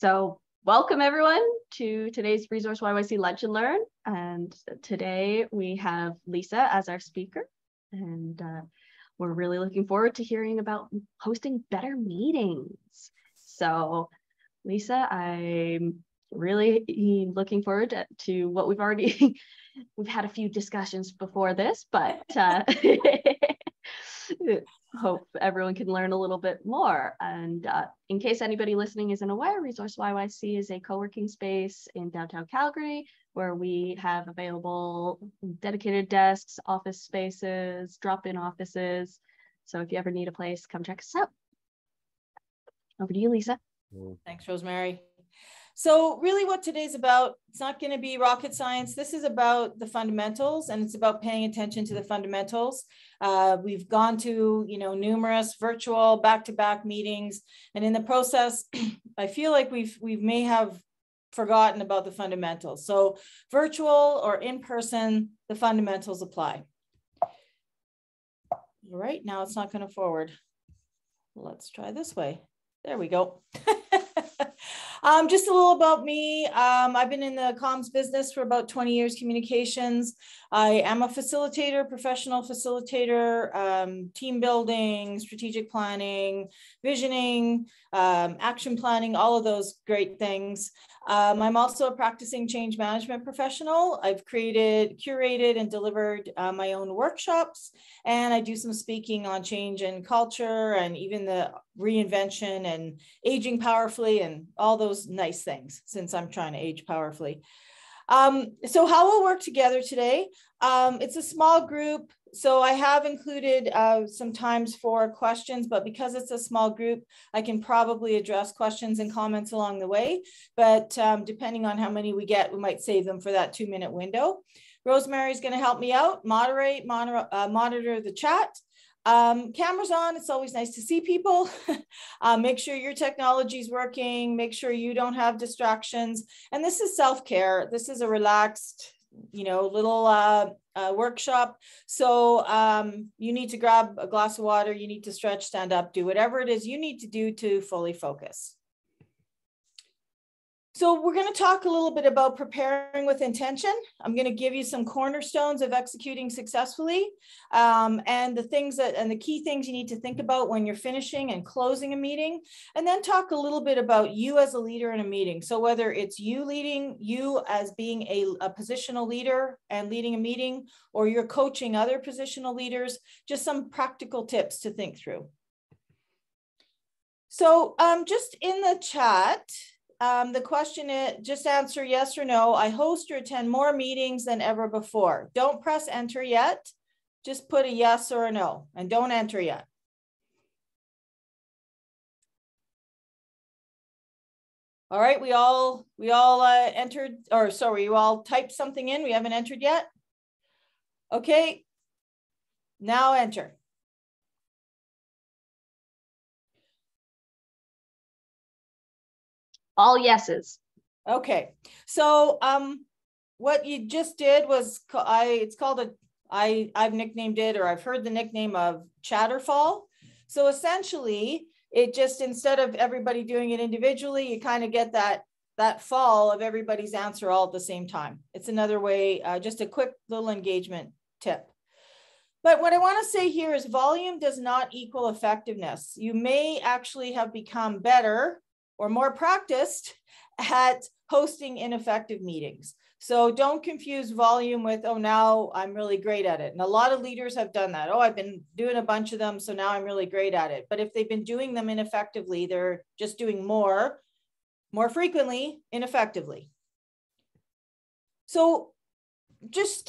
So welcome everyone to today's Resource YYC Lunch and Learn. And today we have Lisa as our speaker. And we're really looking forward to hearing about hosting better meetings. So Lisa, I'm really looking forward to what we've already, we've had a few discussions before this, but hope everyone can learn a little bit more. And in case anybody listening isn't aware, Resource YYC is a co-working space in downtown Calgary where we have available dedicated desks, office spaces, drop-in offices. So if you ever need a place, come check us out. Over to you, Lisa. Thanks, Rosemary. So really what today's about, it's not going to be rocket science. This is about the fundamentals, and it's about paying attention to the fundamentals. We've gone to, numerous virtual back-to-back meetings, and in the process, I feel like we may have forgotten about the fundamentals. So virtual or in person, the fundamentals apply. All right, now it's not going to forward. Let's try this way. There we go. Just a little about me. I've been in the comms business for about 20 years, communications. I am a facilitator, professional facilitator, team building, strategic planning, visioning, action planning, all of those great things. I'm also a practicing change management professional. I've curated and delivered my own workshops, and I do some speaking on change and culture and even the reinvention and aging powerfully and all those nice things, since I'm trying to age powerfully. So how we'll work together today, it's a small group. So I have included some times for questions, but because it's a small group, I can probably address questions and comments along the way. But depending on how many we get, we might save them for that 2-minute window. Rosemary is going to help me out, monitor the chat. Cameras on, it's always nice to see people. Make sure your technology is working, make sure you don't have distractions. And this is self-care. This is a relaxed, little workshop. So you need to grab a glass of water, you need to stretch, stand up, do whatever it is you need to do to fully focus. So we're going to talk a little bit about preparing with intention. I'm going to give you some cornerstones of executing successfully, and the key things you need to think about when you're finishing and closing a meeting, and then talk a little bit about you as a leader in a meeting. So whether it's you leading, you as being a positional leader and leading a meeting, or you're coaching other positional leaders, just some practical tips to think through. So just in the chat, the question is, just answer yes or no. I host or attend more meetings than ever before. Don't press enter yet. Just put a yes or a no, and don't enter yet. All right, we all entered, or sorry, you all typed something in. We haven't entered yet. Okay, now enter. All yeses. Okay, so what you just did was, I've nicknamed it, or I've heard the nickname of Chatterfall. So essentially, it just, instead of everybody doing it individually, you kind of get that fall of everybody's answer all at the same time. It's another way, just a quick little engagement tip. But what I want to say here is volume does not equal effectiveness. You may actually have become better or more practiced at hosting ineffective meetings. So don't confuse volume with, oh, now I'm really great at it. And a lot of leaders have done that. Oh, I've been doing a bunch of them, so now I'm really great at it. But if they've been doing them ineffectively, they're just doing more frequently, ineffectively. So just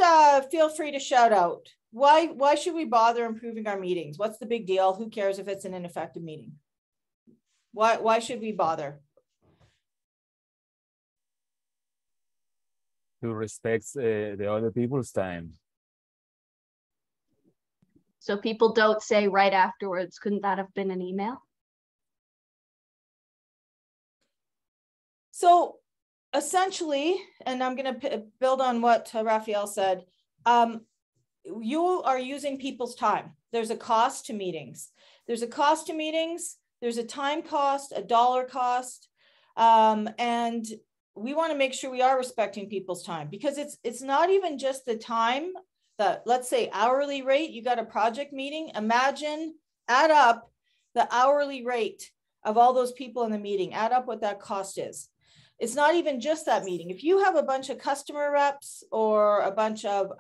feel free to shout out. Why should we bother improving our meetings? What's the big deal? Who cares if it's an ineffective meeting? Why should we bother? To respect the other people's time. So people don't say right afterwards, couldn't that have been an email? So essentially, and I'm going to build on what Raphael said, you are using people's time. There's a cost to meetings. There's a cost to meetings. There's a time cost, a dollar cost. And we want to make sure we are respecting people's time, because it's not even just the time that, let's say, hourly rate. You got a project meeting. Imagine, add up the hourly rate of all those people in the meeting, add up what that cost is. It's not even just that meeting. If you have a bunch of customer reps or a bunch of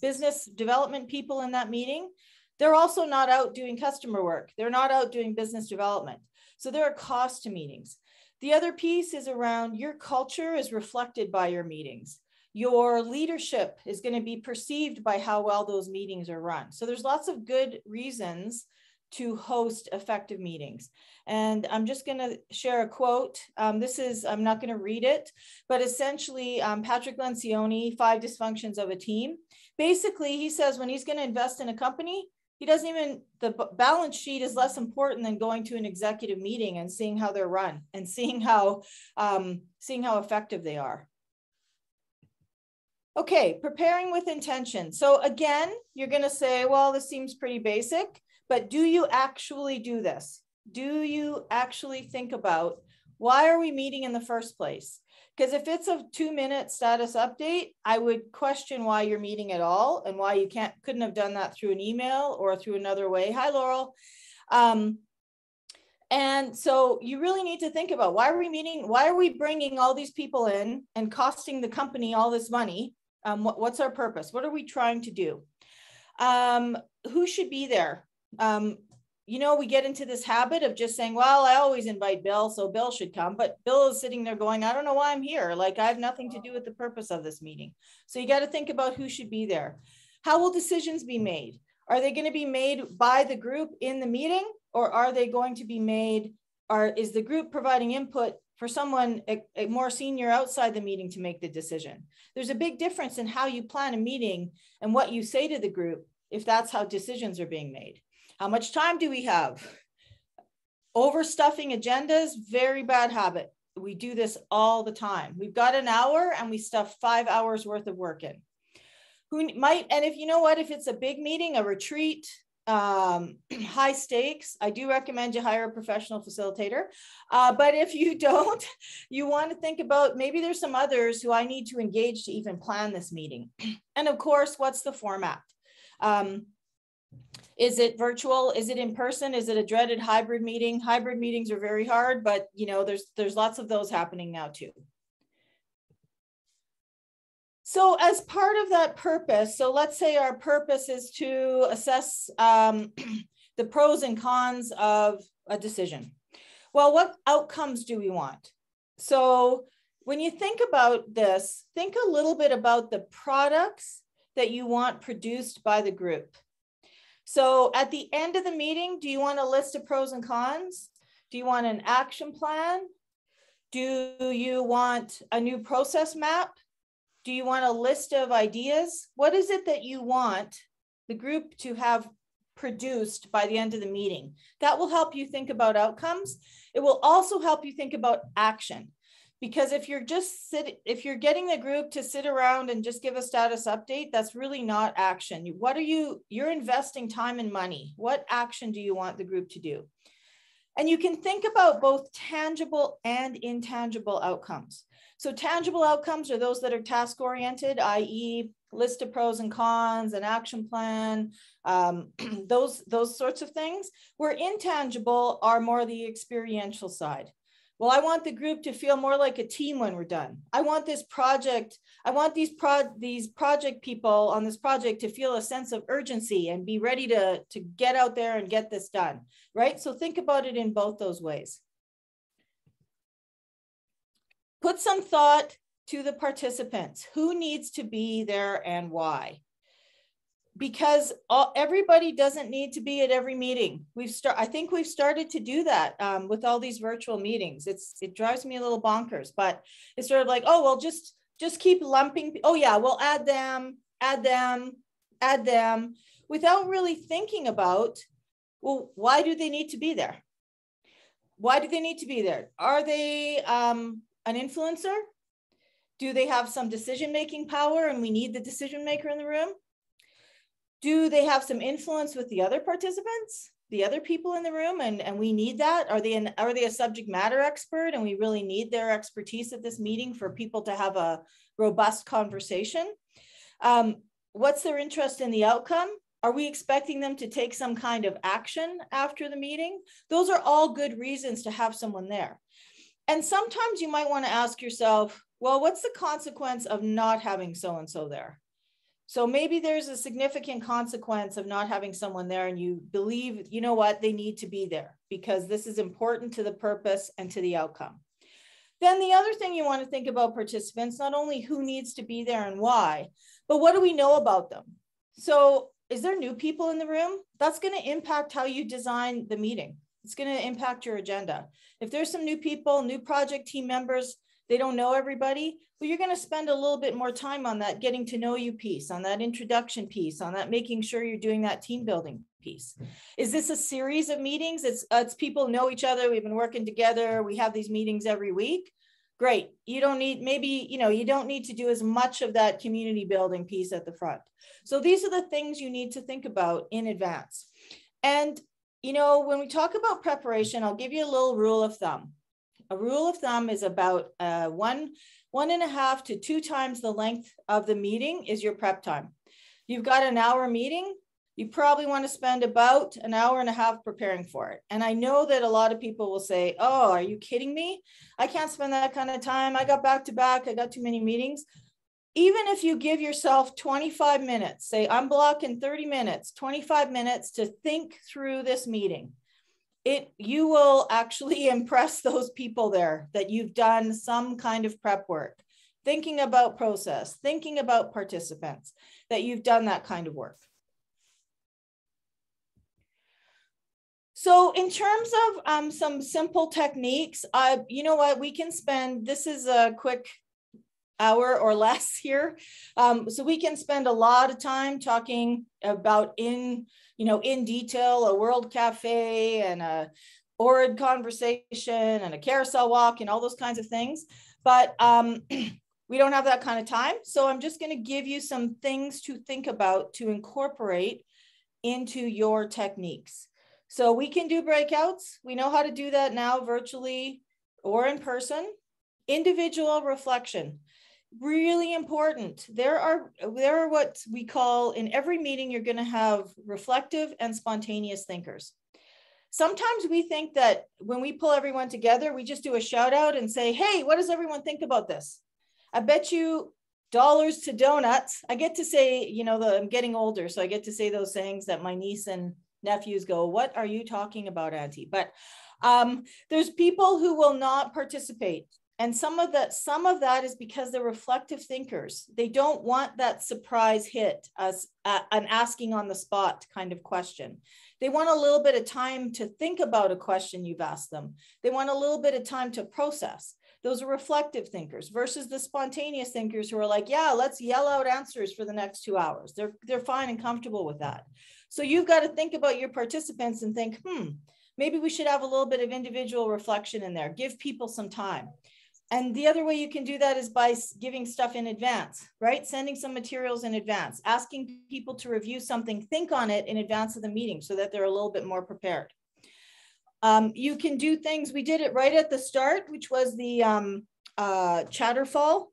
business development people in that meeting, they're also not out doing customer work. They're not out doing business development. So there are costs to meetings. The other piece is around your culture is reflected by your meetings. Your leadership is going to be perceived by how well those meetings are run. So there's lots of good reasons to host effective meetings. And I'm just going to share a quote. I'm not going to read it, but essentially Patrick Lancioni, 5 Dysfunctions of a Team. Basically, he says when he's going to invest in a company, he doesn't even, the balance sheet is less important than going to an executive meeting and seeing how they're run and seeing how effective they are. Okay, preparing with intention. So again, you're going to say, well, this seems pretty basic, but do you actually do this? Do you actually think about, why are we meeting in the first place? Because if it's a 2-minute status update, I would question why you're meeting at all and why you couldn't have done that through an email or through another way. Hi, Laurel. And so you really need to think about, why are we meeting? Why are we bringing all these people in and costing the company all this money? What's our purpose? What are we trying to do? Who should be there? You know, we get into this habit of just saying, well, I always invite Bill, so Bill should come. But Bill is sitting there going, I don't know why I'm here. Like, I have nothing to do with the purpose of this meeting. So you got to think about who should be there. How will decisions be made? Are they going to be made by the group in the meeting, or are they going to be made, or is the group providing input for someone a more senior outside the meeting to make the decision? There's a big difference in how you plan a meeting and what you say to the group if that's how decisions are being made. How much time do we have? Overstuffing agendas, very bad habit. We do this all the time. We've got an hour and we stuff 5 hours worth of work in. Who might, and if you know what, if it's a big meeting, a retreat, high stakes, I do recommend you hire a professional facilitator. But if you don't, you want to think about, maybe there's some others who I need to engage to even plan this meeting. And of course, what's the format? Is it virtual? Is it in person? Is it a dreaded hybrid meeting? Hybrid meetings are very hard, but you know, there's lots of those happening now too. So as part of that purpose, so let's say our purpose is to assess the pros and cons of a decision. Well, what outcomes do we want? So when you think about this, think a little bit about the products that you want produced by the group. So at the end of the meeting, do you want a list of pros and cons? Do you want an action plan? Do you want a new process map? Do you want a list of ideas? What is it that you want the group to have produced by the end of the meeting? That will help you think about outcomes. It will also help you think about action. Because if you're getting the group to sit around and just give a status update, that's really not action. You're investing time and money. What action do you want the group to do? And you can think about both tangible and intangible outcomes. So tangible outcomes are those that are task-oriented, i.e. list of pros and cons, an action plan, those sorts of things, where intangible are more the experiential side. Well, I want the group to feel more like a team when we're done. I want this project, I want these project people on this project to feel a sense of urgency and be ready to get out there and get this done, right? So think about it in both those ways. Put some thought to the participants. Who needs to be there and why? Because everybody doesn't need to be at every meeting. I think we've started to do that with all these virtual meetings. It drives me a little bonkers, but it's sort of like, oh, well, just keep lumping. Oh yeah, we'll add them, without really thinking about, well, why do they need to be there? Why do they need to be there? Are they an influencer? Do they have some decision-making power and we need the decision maker in the room? Do they have some influence with the other participants? the other people in the room, and we need that? Are they a subject matter expert and we really need their expertise at this meeting for people to have a robust conversation? What's their interest in the outcome? Are we expecting them to take some kind of action after the meeting? Those are all good reasons to have someone there. And sometimes you might want to ask yourself, well, what's the consequence of not having so-and-so there? So maybe there's a significant consequence of not having someone there and you believe, you know what, they need to be there because this is important to the purpose and to the outcome. Then the other thing you want to think about participants, not only who needs to be there and why, but what do we know about them? So is there new people in the room? That's going to impact how you design the meeting. It's going to impact your agenda. If there's some new people, new project team members, they don't know everybody, well, you're going to spend a little bit more time on that getting to know you piece, on that introduction piece, on that making sure you're doing that team building piece. Is this a series of meetings? It's people know each other. We've been working together. We have these meetings every week. Great. You don't need, maybe, you don't need to do as much of that community building piece at the front. So these are the things you need to think about in advance. And, when we talk about preparation, I'll give you a little rule of thumb. A rule of thumb is about 1.5 to 2 times the length of the meeting is your prep time. You've got an hour meeting. You probably want to spend about 1.5 hours preparing for it. And I know that a lot of people will say, oh, are you kidding me? I can't spend that kind of time. I got back to back. I got too many meetings. Even if you give yourself 25 minutes, say I'm blocking 30 minutes, 25 minutes to think through this meeting, you will actually impress those people there that you've done some kind of prep work, thinking about process, thinking about participants, that you've done that kind of work. So in terms of some simple techniques, you know what, we can spend, this is a quick hour or less here. So we can spend a lot of time talking about in detail, a World Cafe and a ORID conversation and a carousel walk and all those kinds of things. But we don't have that kind of time. So I'm just going to give you some things to think about to incorporate into your techniques. So we can do breakouts. We know how to do that now virtually or in person. Individual reflection. Really important. There are what we call, in every meeting, you're going to have reflective and spontaneous thinkers. Sometimes we think that when we pull everyone together, we just do a shout out and say, hey, what does everyone think about this? I bet you dollars to donuts. I get to say, I'm getting older, so I get to say those sayings that my niece and nephews go, what are you talking about, Auntie? But there's people who will not participate. And some of that is because they're reflective thinkers. They don't want that surprise hit as an asking on the spot kind of question. They want a little bit of time to think about a question you've asked them. They want a little bit of time to process. Those are reflective thinkers versus the spontaneous thinkers who are like, yeah, let's yell out answers for the next 2 hours. They're fine and comfortable with that. So you've got to think about your participants and think, maybe we should have a little bit of individual reflection in there. Give people some time. And the other way you can do that is by giving stuff in advance, right? Sending some materials in advance, asking people to review something, think on it in advance of the meeting so that they're a little bit more prepared. You can do things, we did it right at the start, which was the Chatterfall.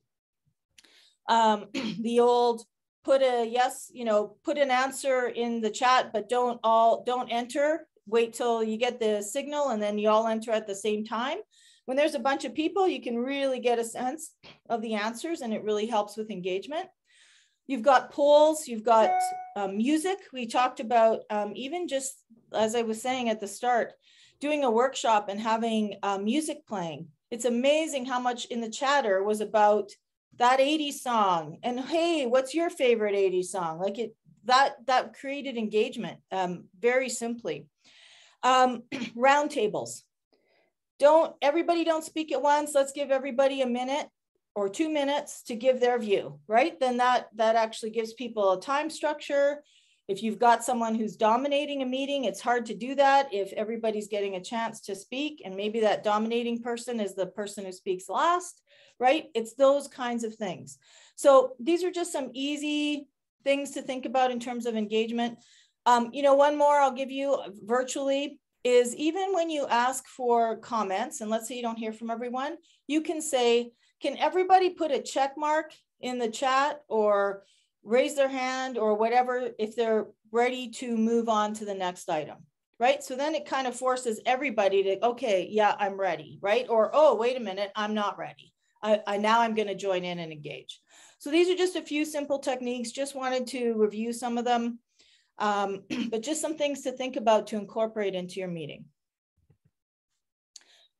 The old put a yes, put an answer in the chat, but don't enter. Wait till you get the signal and then you all enter at the same time. When there's a bunch of people, you can really get a sense of the answers and it really helps with engagement. You've got polls, you've got music. We talked about even just, as I was saying at the start, doing a workshop and having music playing. It's amazing how much in the chatter was about that 80s song. And hey, what's your favorite 80s song? Like that created engagement very simply. Roundtables. Everybody don't speak at once. Let's give everybody a minute or 2 minutes to give their view, right? Then that actually gives people a time structure. If you've got someone who's dominating a meeting, it's hard to do that if everybody's getting a chance to speak and maybe that dominating person is the person who speaks last, right? It's those kinds of things. So these are just some easy things to think about in terms of engagement. You know, one more I'll give you virtually is even when you ask for comments, and let's say you don't hear from everyone, you can say, can everybody put a check mark in the chat or raise their hand or whatever if they're ready to move on to the next item, right? So then it kind of forces everybody to, okay, yeah, I'm ready, right? Or, oh, wait a minute, I'm not ready. Now I'm going to join in and engage. So these are just a few simple techniques. Just wanted to review some of them. But just some things to think about to incorporate into your meeting.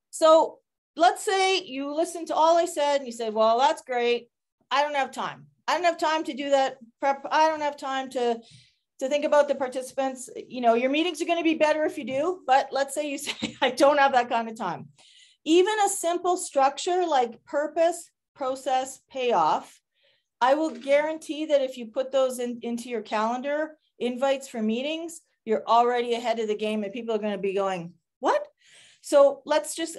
So let's say you listened to all I said and you said, well, that's great. I don't have time. I don't have time to do that prep. I don't have time to think about the participants. You know, your meetings are going to be better if you do, but let's say you say, I don't have that kind of time. Even a simple structure like purpose, process, payoff, I will guarantee that if you put those into your calendar, invites for meetings, you're already ahead of the game and people are going to be going, what? So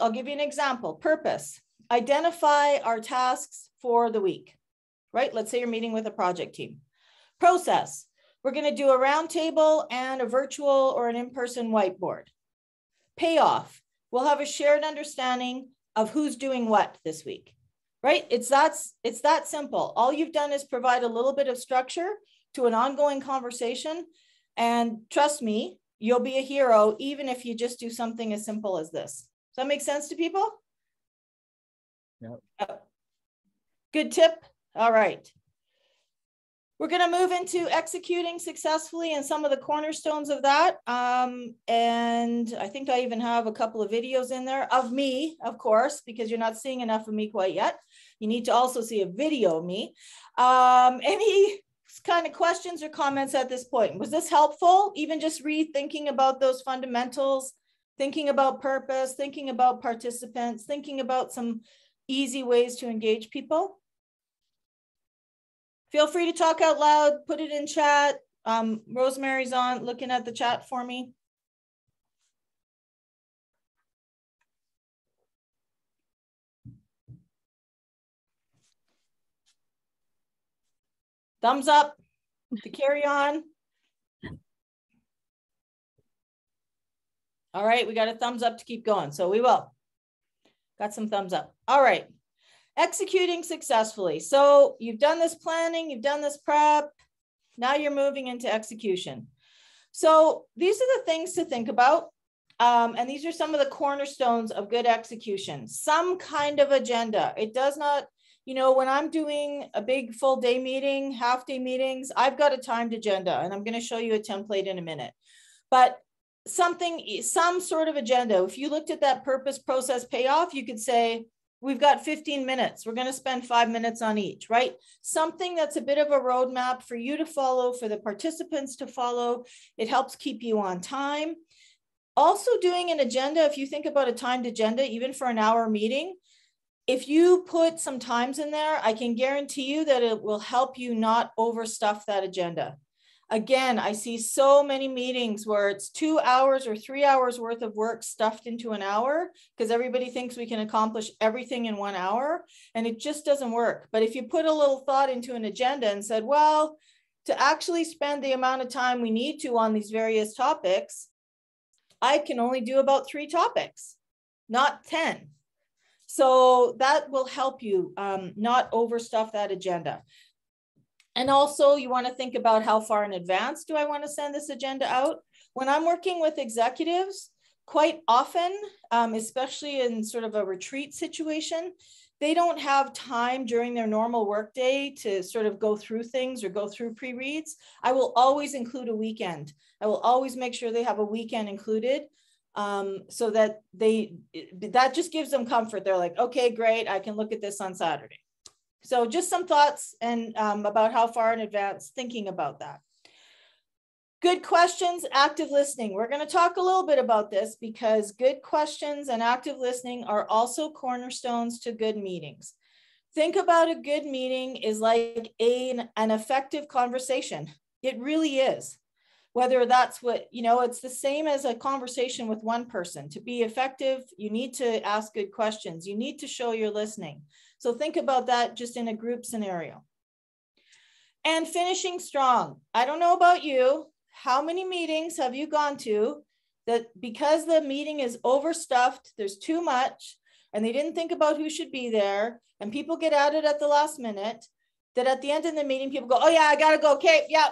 I'll give you an example. Purpose, identify our tasks for the week, right? Let's say you're meeting with a project team. Process, we're going to do a roundtable and a virtual or an in-person whiteboard. Payoff, we'll have a shared understanding of who's doing what this week, right? It's that simple. All you've done is provide a little bit of structure to an ongoing conversation. And trust me, you'll be a hero, even if you just do something as simple as this. Does that make sense to people? Yeah. Good tip. All right. We're going to move into executing successfully and some of the cornerstones of that. And I think I even have a couple of videos in there of me, of course, because you're not seeing enough of me quite yet. You need to also see a video of me. Any kind of questions or comments at this point? Was this helpful? Even just rethinking about those fundamentals, thinking about purpose, thinking about participants, thinking about some easy ways to engage people? Feel free to talk out loud, put it in chat. Rosemary's looking at the chat for me. Thumbs up to carry on. All right, we got a thumbs up to keep going, so we will. Got some thumbs up. All right, executing successfully. So you've done this planning, you've done this prep, now you're moving into execution. So these are the things to think about. And these are some of the cornerstones of good execution. Some kind of agenda. It does not, you know, when I'm doing a big full day meeting, half day meetings, I've got a timed agenda, and I'm going to show you a template in a minute. But some sort of agenda. If you looked at that purpose, process, payoff, you could say, we've got 15 minutes. We're going to spend 5 minutes on each, right? Something that's a bit of a roadmap for you to follow, for the participants to follow. It helps keep you on time. Also doing an agenda, if you think about a timed agenda, even for an hour meeting, if you put some times in there, I can guarantee you that it will help you not overstuff that agenda. Again, I see so many meetings where it's 2 hours or 3 hours worth of work stuffed into an hour because everybody thinks we can accomplish everything in 1 hour, and it just doesn't work. But if you put a little thought into an agenda and said, well, to actually spend the amount of time we need to on these various topics, I can only do about 3 topics, not 10. So that will help you not overstuff that agenda. And also you want to think about how far in advance do I want to send this agenda out? When I'm working with executives, quite often, especially in sort of a retreat situation, they don't have time during their normal workday to sort of go through things or go through pre-reads. I will always include a weekend. I will always make sure they have a weekend included so that that just gives them comfort. They're like, okay, great, I can look at this on Saturday. So just some thoughts and about how far in advance thinking about that. Good questions, active listening. We're going to talk a little bit about this because good questions and active listening are also cornerstones to good meetings. Think about a good meeting is like an effective conversation. It really is. Whether that's what, you know, it's the same as a conversation with one person. To be effective, you need to ask good questions. You need to show you're listening. So think about that just in a group scenario. And finishing strong. I don't know about you. how many meetings have you gone to that because the meeting is overstuffed, there's too much, and they didn't think about who should be there, and people get added at the last minute, that at the end of the meeting, people go, oh yeah, I gotta go, okay, yeah,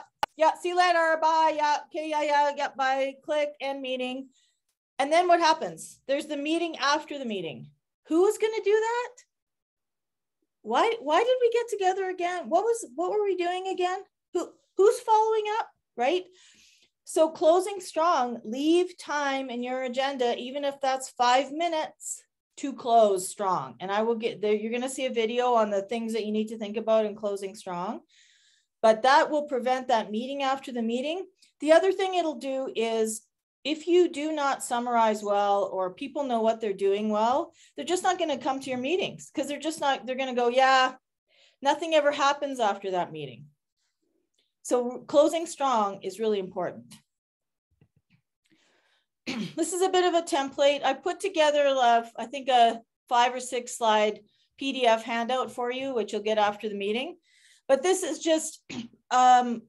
see you later, bye, yeah, okay, yeah, bye, click, end meeting. And then what happens? There's the meeting after the meeting. Who is gonna do that? Why did we get together again? What were we doing again? Who's following up, right? So closing strong, leave time in your agenda, even if that's 5 minutes, to close strong. And I will get there. You're going to see a video on the things that you need to think about in closing strong, but that will prevent that meeting after the meeting. The other thing it'll do is if you do not summarize well, or people know what they're doing well, they're just not going to come to your meetings, because they're going to go, yeah, nothing ever happens after that meeting. So closing strong is really important. This is a bit of a template. I put together, I think, a 5 or 6 slide PDF handout for you, which you'll get after the meeting. But this is just a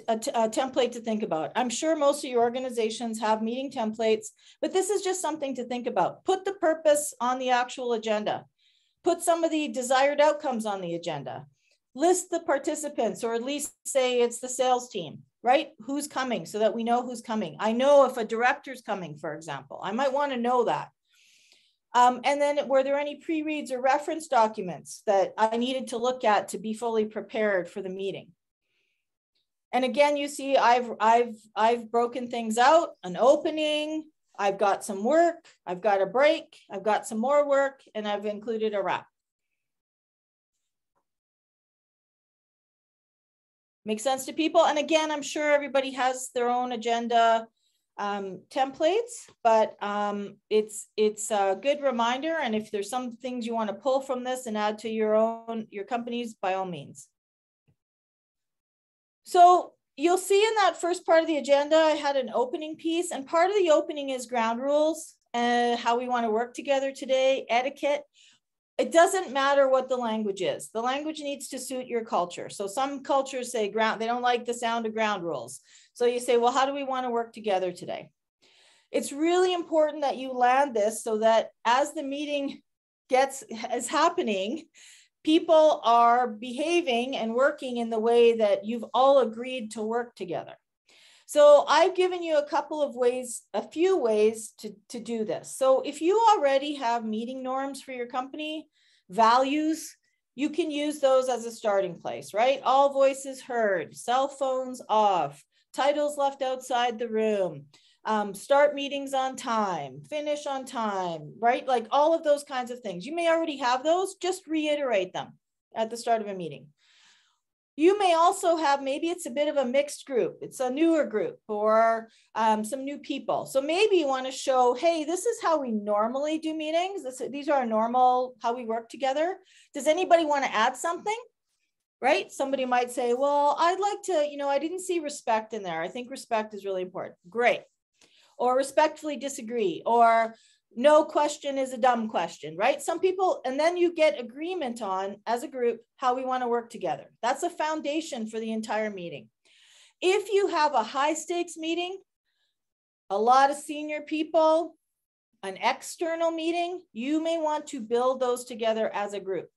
template to think about. I'm sure most of your organizations have meeting templates, but this is just something to think about. Put the purpose on the actual agenda. Put some of the desired outcomes on the agenda. List the participants, or at least say it's the sales team, right? Who's coming, so that we know who's coming. I know if a director's coming, for example, I might want to know that. And then were there any pre-reads or reference documents that I needed to look at to be fully prepared for the meeting? And again, you see, I've broken things out: an opening, I've got some work, I've got a break, I've got some more work, and I've included a wrap. Make sense to people? And again, I'm sure everybody has their own agenda templates, but it's a good reminder. And if there's some things you want to pull from this and add to your companies, by all means. So you'll see in that first part of the agenda, I had an opening piece, and part of the opening is ground rules and how we want to work together today, etiquette. It doesn't matter what the language is. The language needs to suit your culture. So some cultures say they don't like the sound of ground rules. So you say, well, how do we want to work together today? It's really important that you land this so that as the meeting is happening, people are behaving and working in the way that you've all agreed to work together. So I've given you a few ways to do this. So if you already have meeting norms for your company, values, you can use those as a starting place, right? All voices heard, cell phones off, titles left outside the room, start meetings on time, finish on time, right? Like all of those kinds of things. You may already have those, just reiterate them at the start of a meeting. You may also have, maybe it's a bit of a mixed group. It's a newer group or some new people. So maybe you want to show, hey, this is how we normally do meetings. These are our normal, how we work together. Does anybody want to add something? Right? Somebody might say, well, I'd like to, I didn't see respect in there. I think respect is really important. Great. Or respectfully disagree, or no question is a dumb question, right? Some people, and then you get agreement on, as a group, how we want to work together. That's a foundation for the entire meeting. If you have a high stakes meeting, a lot of senior people, an external meeting, you may want to build those together as a group.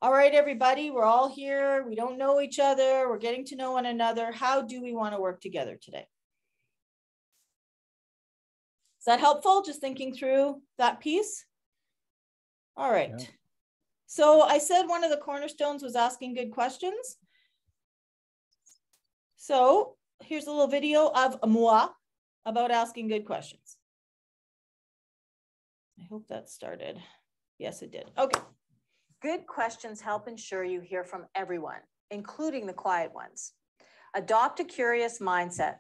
All right, everybody, we're all here. We don't know each other. We're getting to know one another. How do we want to work together today? Is that helpful? Just thinking through that piece. All right. Yeah. So I said one of the cornerstones was asking good questions. So here's a little video of moi about asking good questions. I hope that started. Yes, it did. Okay. Good questions help ensure you hear from everyone, including the quiet ones. Adopt a curious mindset.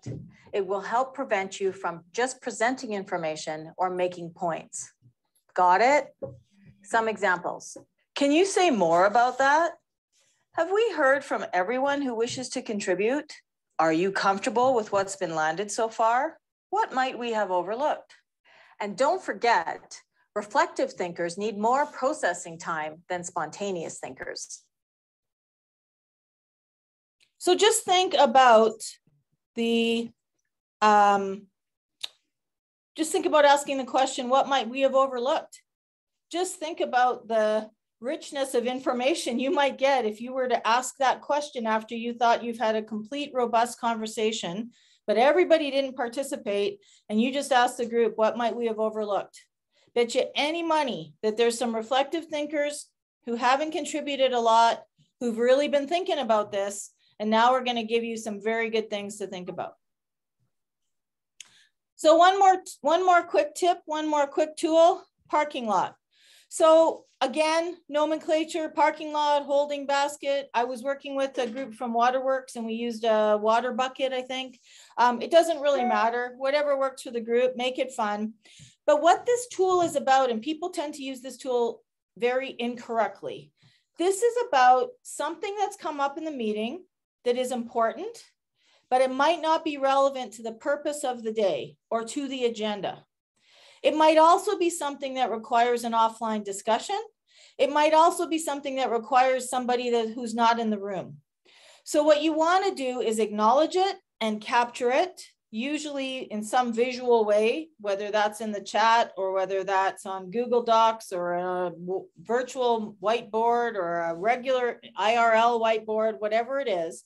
It will help prevent you from just presenting information or making points. Got it? Some examples. Can you say more about that? Have we heard from everyone who wishes to contribute? Are you comfortable with what's been landed so far? What might we have overlooked? And don't forget, reflective thinkers need more processing time than spontaneous thinkers. So just think about the Just think about asking the question, what might we have overlooked? Just think about the richness of information you might get if you were to ask that question after you thought you've had a complete, robust conversation, but everybody didn't participate, and you just asked the group, what might we have overlooked? Bet you any money that there's some reflective thinkers who haven't contributed a lot, who've really been thinking about this, and now we're going to give you some very good things to think about. So one more quick tip, one more quick tool, parking lot. So again, nomenclature, parking lot, holding basket. I was working with a group from Waterworks and we used a water bucket, I think. It doesn't really matter, whatever works for the group, make it fun. But what this tool is about, and people tend to use this tool very incorrectly. This is about something that's come up in the meeting that is important, but it might not be relevant to the purpose of the day or to the agenda. It might also be something that requires an offline discussion. It might also be something that requires somebody who's not in the room. So what you want to do is acknowledge it and capture it, usually in some visual way, whether that's in the chat or whether that's on Google Docs or a virtual whiteboard or a regular IRL whiteboard, whatever it is.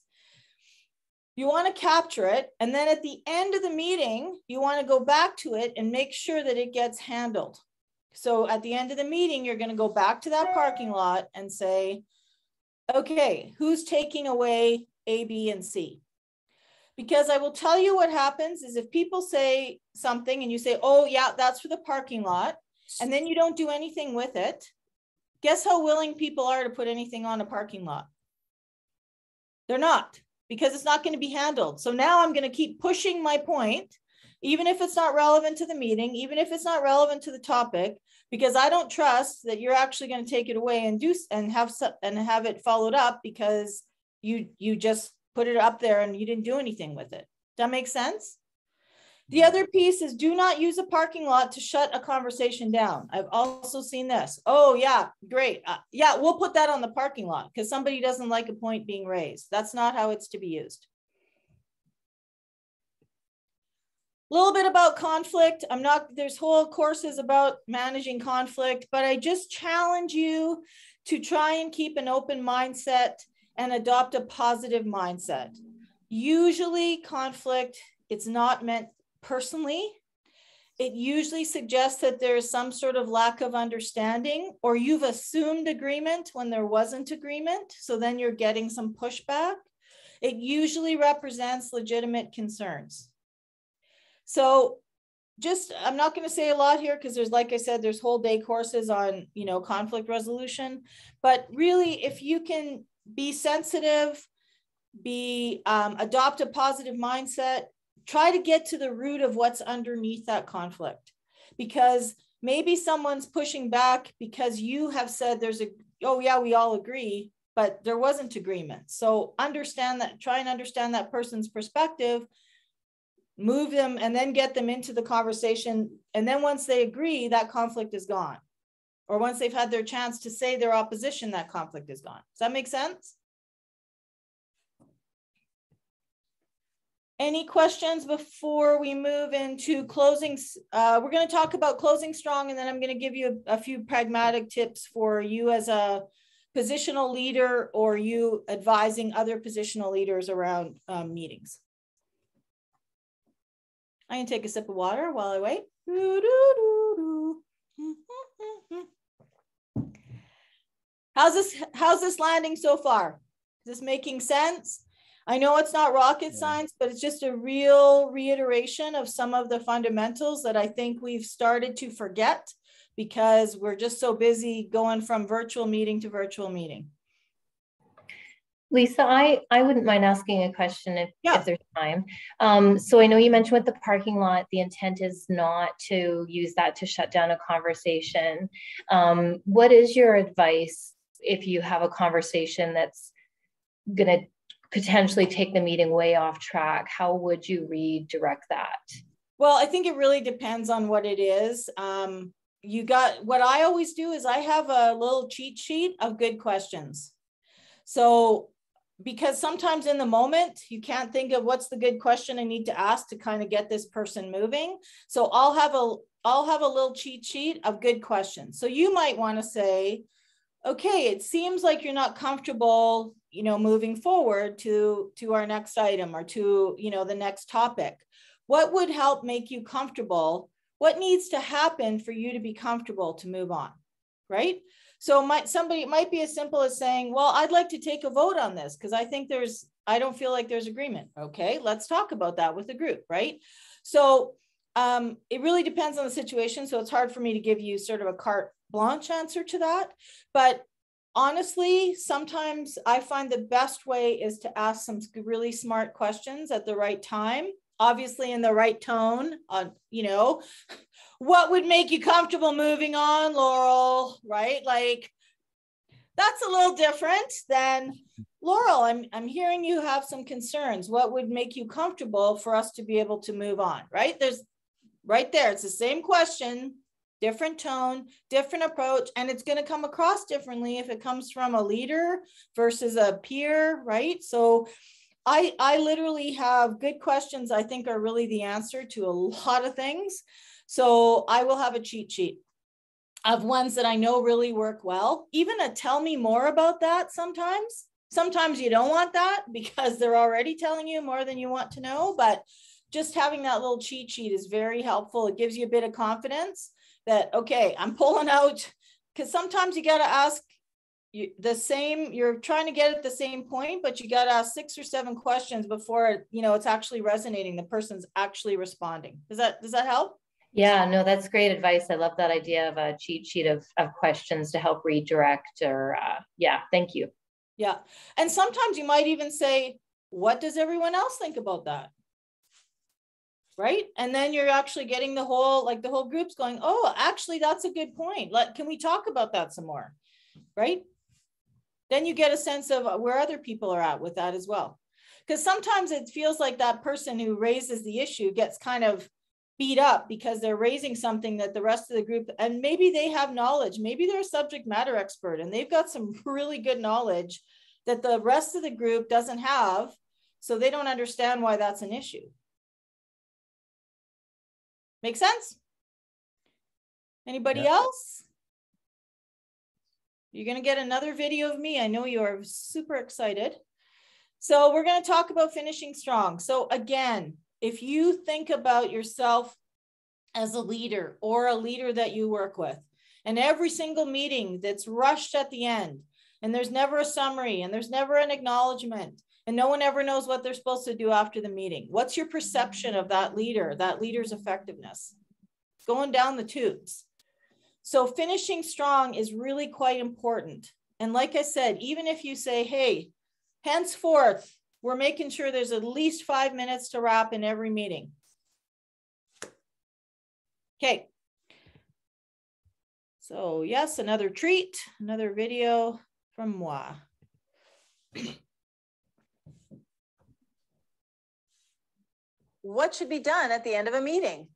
You want to capture it, and then at the end of the meeting, you want to go back to it and make sure that it gets handled. So at the end of the meeting, you're going to go back to that parking lot and say, okay, who's taking away A, B, and C? Because I will tell you what happens is if people say something and you say, oh yeah, that's for the parking lot, and then you don't do anything with it, guess how willing people are to put anything on a parking lot? They're not. Because it's not going to be handled. So now I'm going to keep pushing my point, even if it's not relevant to the meeting, even if it's not relevant to the topic, because I don't trust that you're actually going to take it away and have it followed up because you just put it up there and you didn't do anything with it. Does that make sense? The other piece is do not use a parking lot to shut a conversation down. I've also seen this. Oh yeah, great. Yeah, we'll put that on the parking lot because somebody doesn't like a point being raised. That's not how it's to be used. A little bit about conflict. There's whole courses about managing conflict, but I just challenge you to try and keep an open mindset and adopt a positive mindset. Usually conflict, it's not meant personally. It usually suggests that there is some sort of lack of understanding, or you've assumed agreement when there wasn't agreement. So then you're getting some pushback. It usually represents legitimate concerns. So I'm not going to say a lot here because there's, like I said, there's whole day courses on, conflict resolution, but really if you can be sensitive, adopt a positive mindset, try to get to the root of what's underneath that conflict, because maybe someone's pushing back because you have said oh yeah, we all agree, but there wasn't agreement. So try and understand that person's perspective, move them and then get them into the conversation. And then once they agree, that conflict is gone. Or once they've had their chance to say their opposition, that conflict is gone. Does that make sense? Any questions before we move into closing? We're going to talk about closing strong, and then I'm going to give you a few pragmatic tips for you as a positional leader or you advising other positional leaders around meetings. I can take a sip of water while I wait. How's this landing so far? Is this making sense? I know it's not rocket science, but it's just a real reiteration of some of the fundamentals that I think we've started to forget because we're just so busy going from virtual meeting to virtual meeting. Lisa, I wouldn't mind asking a question if there's time. So I know you mentioned with the parking lot, the intent is not to use that to shut down a conversation. What is your advice if you have a conversation that's going to potentially take the meeting way off track? How would you redirect that? Well, I think it really depends on what it is. What I always do is I have a little cheat sheet of good questions. So because sometimes in the moment, you can't think of what's the good question I need to ask to kind of get this person moving. So I'll have a little cheat sheet of good questions. So you might want to say, okay, it seems like you're not comfortable, you know, moving forward to our next item or to, you know, the next topic. What would help make you comfortable? What needs to happen for you to be comfortable to move on, right? So it might be as simple as saying, well, I'd like to take a vote on this because I don't feel like there's agreement. Okay, let's talk about that with the group, right? So it really depends on the situation. So it's hard for me to give you sort of a carte blanche answer to that. But honestly, sometimes I find the best way is to ask some really smart questions at the right time, obviously in the right tone, you know, what would make you comfortable moving on, Laurel, right? Like, that's a little different than, Laurel, I'm hearing you have some concerns. What would make you comfortable for us to be able to move on, right? There's right there, it's the same question, different tone, different approach, and it's going to come across differently if it comes from a leader versus a peer, right? So I literally have good questions I think are really the answer to a lot of things. So I will have a cheat sheet of ones that I know really work well. Even a tell me more about that sometimes. Sometimes you don't want that because they're already telling you more than you want to know, but just having that little cheat sheet is very helpful. It gives you a bit of confidence that, okay, I'm pulling out, because sometimes you got to ask you're trying to get at the same point, but you got to ask 6 or 7 questions before, you know, it's actually resonating. The person's actually responding. Does that help? Yeah, no, that's great advice. I love that idea of a cheat sheet of questions to help redirect or, yeah, thank you. Yeah. And sometimes you might even say, what does everyone else think about that? Right. And then you're actually getting the whole group's going, oh, actually, that's a good point. Can we talk about that some more? Right. Then you get a sense of where other people are at with that as well. Because sometimes it feels like that person who raises the issue gets kind of beat up because they're raising something that the rest of the group, and maybe they have knowledge, maybe they're a subject matter expert and they've got some really good knowledge that the rest of the group doesn't have. So they don't understand why that's an issue. Make sense? Anybody else? You're going to get another video of me. I know you are super excited. So we're going to talk about finishing strong. So again, if you think about yourself as a leader or a leader that you work with, and every single meeting that's rushed at the end, and there's never a summary, and there's never an acknowledgement, and no one ever knows what they're supposed to do after the meeting. What's your perception of that leader's effectiveness? Going down the tubes. So finishing strong is really quite important. And like I said, even if you say, hey, henceforth, we're making sure there's at least 5 minutes to wrap in every meeting. Okay. So yes, another treat, another video from moi. What should be done at the end of a meeting?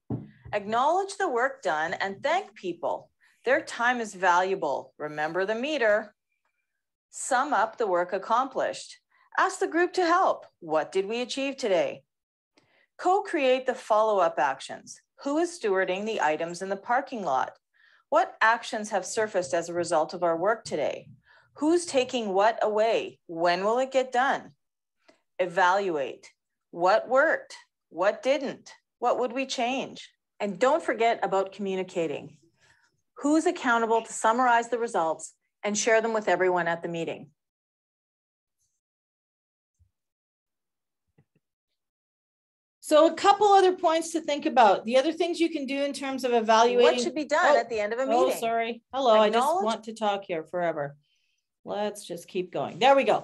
Acknowledge the work done and thank people. Their time is valuable. Remember the meter. Sum up the work accomplished. Ask the group to help. What did we achieve today? Co-create the follow-up actions. Who is stewarding the items in the parking lot? What actions have surfaced as a result of our work today? Who's taking what away? When will it get done? Evaluate. What worked? What didn't? What would we change? And don't forget about communicating. Who's accountable to summarize the results and share them with everyone at the meeting? So a couple other points to think about. The other things you can do in terms of evaluating. What should be done at the end of a meeting? Oh, sorry. Hello, I just want to talk here forever. Let's just keep going. There we go.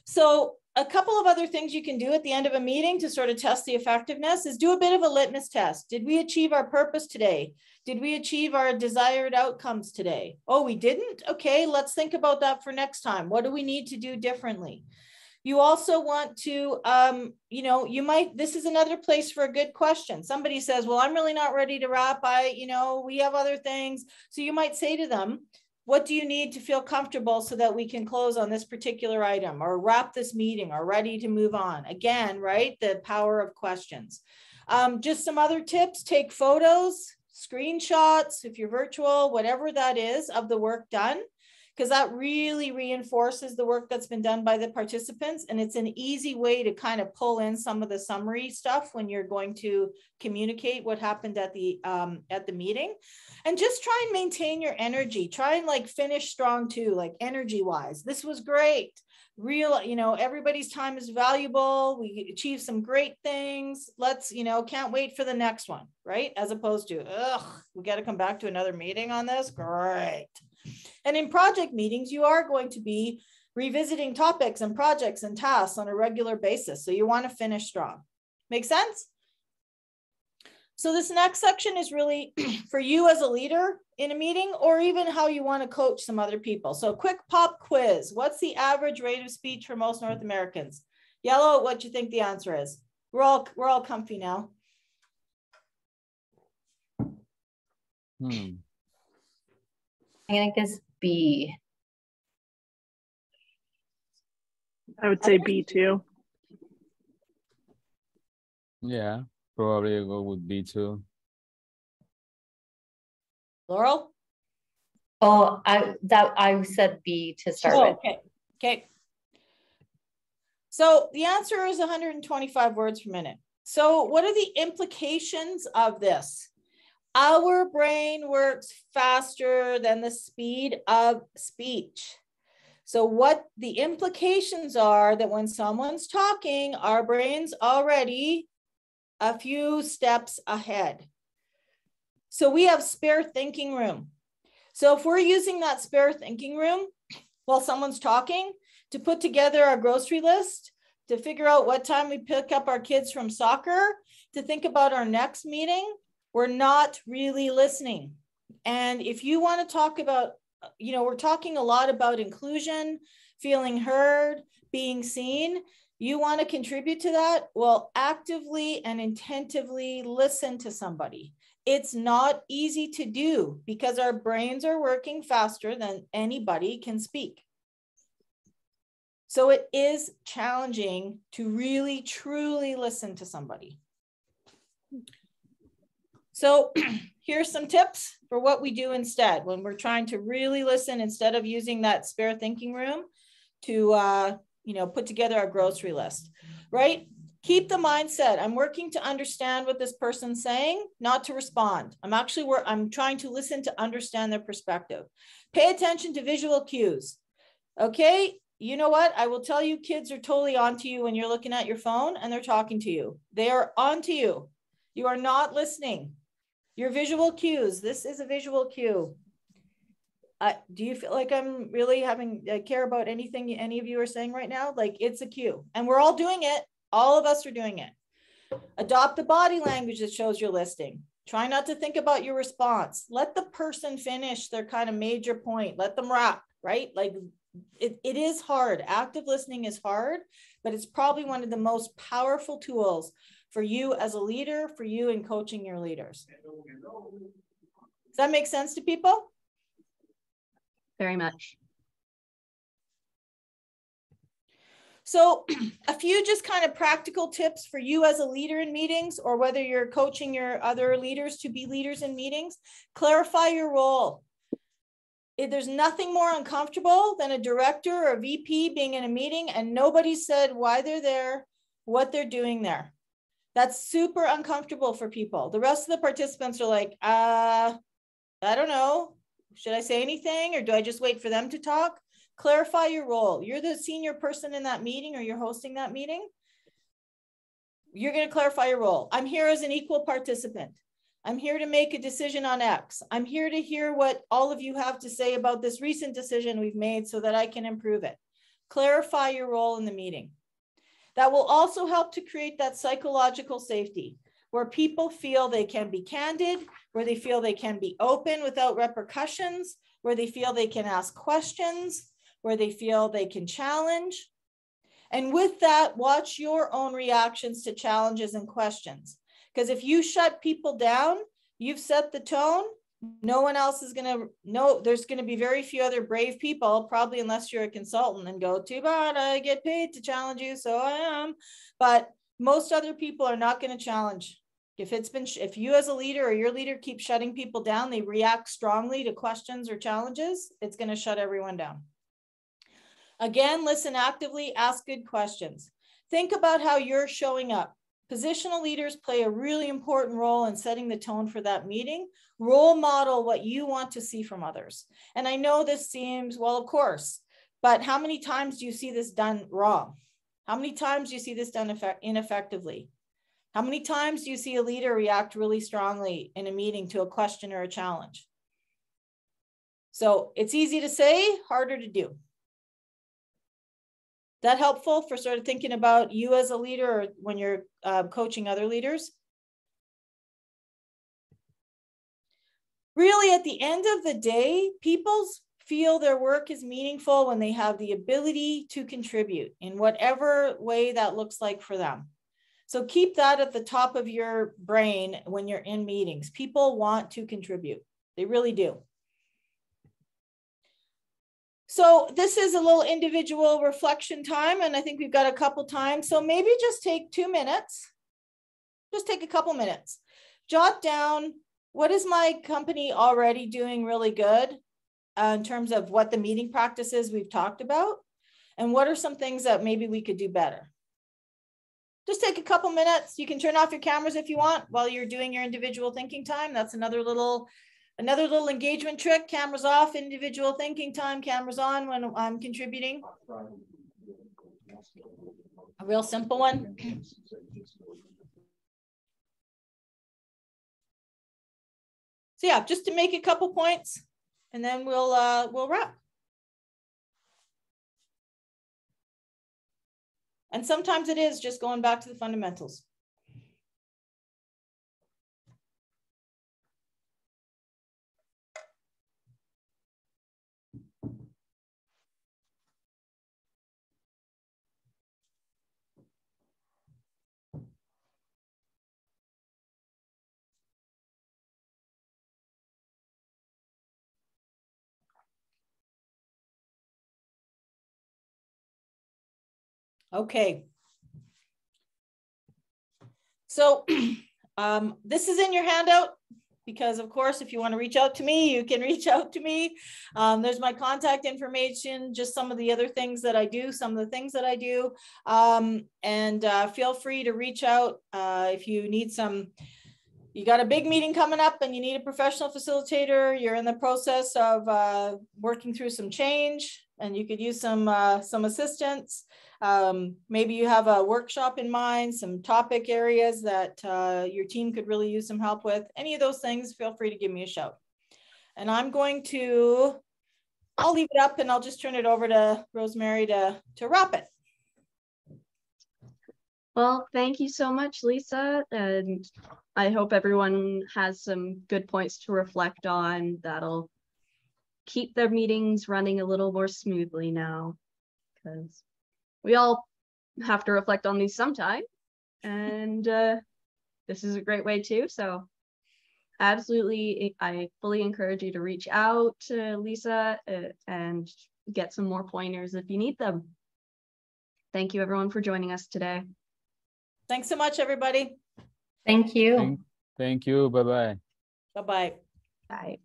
So a couple of other things you can do at the end of a meeting to sort of test the effectiveness is do a bit of a litmus test. Did we achieve our purpose today? Did we achieve our desired outcomes today? Oh, we didn't? Okay, let's think about that for next time. What do we need to do differently? You also want to, this is another place for a good question. Somebody says, well, I'm really not ready to wrap. We have other things. So you might say to them, What do you need to feel comfortable so that we can close on this particular item or wrap this meeting or ready to move on? Again, right? The power of questions. Just some other tips, take photos, screenshots, if you're virtual, whatever that is of the work done, because that really reinforces the work that's been done by the participants. And it's an easy way to kind of pull in some of the summary stuff when you're going to communicate what happened at the meeting. And just try and maintain your energy. Try and like finish strong too, like energy wise. This was great. Real, you know, everybody's time is valuable. We achieved some great things. Let's, you know, can't wait for the next one, right? As opposed to, ugh, we got to come back to another meeting on this. Great. And in project meetings, you are going to be revisiting topics and projects and tasks on a regular basis. So you want to finish strong. Make sense? So this next section is really for you as a leader in a meeting, or even how you want to coach some other people. So quick pop quiz. What's the average rate of speech for most North Americans? Yellow, what do you think the answer is? We're all comfy now. Hmm. I think it's B. I would say B too. Yeah, probably go with B too. Laurel? Oh, I said B to start with. Okay. Okay. So the answer is 125 words per minute. So what are the implications of this? Our brain works faster than the speed of speech. So what the implications are that when someone's talking, our brain's already a few steps ahead. So we have spare thinking room. So if we're using that spare thinking room while someone's talking to put together our grocery list, to figure out what time we pick up our kids from soccer, to think about our next meeting, we're not really listening. And if you want to talk about, you know, we're talking a lot about inclusion, feeling heard, being seen. You want to contribute to that? Well, actively and intentively listen to somebody. It's not easy to do because our brains are working faster than anybody can speak. So it is challenging to really, truly listen to somebody. So here's some tips for what we do instead when we're trying to really listen instead of using that spare thinking room to, you know, put together our grocery list, right? Keep the mindset. I'm working to understand what this person's saying, not to respond. I'm trying to listen to understand their perspective. Pay attention to visual cues. Okay, you know what? I will tell you, kids are totally onto you when you're looking at your phone and they're talking to you. They are onto you. You are not listening. Your visual cues. This is a visual cue. Do you feel like I'm really care about anything any of you are saying right now? Like, it's a cue and we're all doing it. All of us are doing it. Adopt the body language that shows you're listening. Try not to think about your response. Let the person finish their kind of major point. Let them wrap, right? Like it is hard. Active listening is hard, but it's probably one of the most powerful tools for you as a leader, for you in coaching your leaders. Does that make sense to people? Very much. So a few just kind of practical tips for you as a leader in meetings, or whether you're coaching your other leaders to be leaders in meetings. Clarify your role. There's nothing more uncomfortable than a director or a VP being in a meeting and nobody said why they're there, what they're doing there. That's super uncomfortable for people. The rest of the participants are like, I don't know. Should I say anything or do I just wait for them to talk? Clarify your role. You're the senior person in that meeting or you're hosting that meeting. You're going to clarify your role. I'm here as an equal participant. I'm here to make a decision on X. I'm here to hear what all of you have to say about this recent decision we've made so that I can improve it. Clarify your role in the meeting. That will also help to create that psychological safety where people feel they can be candid, where they feel they can be open without repercussions, where they feel they can ask questions, where they feel they can challenge. And with that, watch your own reactions to challenges and questions. Because if you shut people down, you've set the tone No one else is going to know. There's going to be very few other brave people, probably unless you're a consultant and go, too bad, I get paid to challenge you, so I am. But most other people are not going to challenge. If you as a leader or your leader keep shutting people down, they react strongly to questions or challenges, it's going to shut everyone down. Again, listen actively, ask good questions. Think about how you're showing up. Positional leaders play a really important role in setting the tone for that meeting. Role model what you want to see from others. And I know this seems, well, of course, but how many times do you see this done wrong? How many times do you see this done ineffectively? How many times do you see a leader react really strongly in a meeting to a question or a challenge? So it's easy to say, harder to do. That helpful for sort of thinking about you as a leader or when you're coaching other leaders? Really, at the end of the day, people feel their work is meaningful when they have the ability to contribute in whatever way that looks like for them. So keep that at the top of your brain when you're in meetings. People want to contribute. They really do. So this is a little individual reflection time, and I think we've got a couple times. So maybe just take 2 minutes. Just take a couple minutes. Jot down, what is my company already doing really good in terms of what the meeting practices we've talked about? And what are some things that maybe we could do better? Just take a couple minutes. You can turn off your cameras if you want while you're doing your individual thinking time. That's another little engagement trick. Cameras off, individual thinking time, cameras on when I'm contributing. A real simple one. So yeah, just to make a couple points and then we'll wrap. And sometimes it is just going back to the fundamentals. Okay. So this is in your handout because, of course, if you want to reach out to me, you can reach out to me. There's my contact information, just some of the other things that I do, and feel free to reach out if you need some. You got a big meeting coming up and you need a professional facilitator. You're in the process of working through some change and you could use some assistance. Maybe you have a workshop in mind, some topic areas that your team could really use some help with. Any of those things, feel free to give me a shout. And I'll leave it up and I'll just turn it over to Rosemary to wrap it. Well, thank you so much, Lisa. And I hope everyone has some good points to reflect on that'll keep their meetings running a little more smoothly now, because we all have to reflect on these sometime. And this is a great way too. So absolutely, I fully encourage you to reach out to Lisa and get some more pointers if you need them. Thank you everyone for joining us today. Thanks so much, everybody. Thank you. Thank you. Bye-bye. Bye-bye. Bye.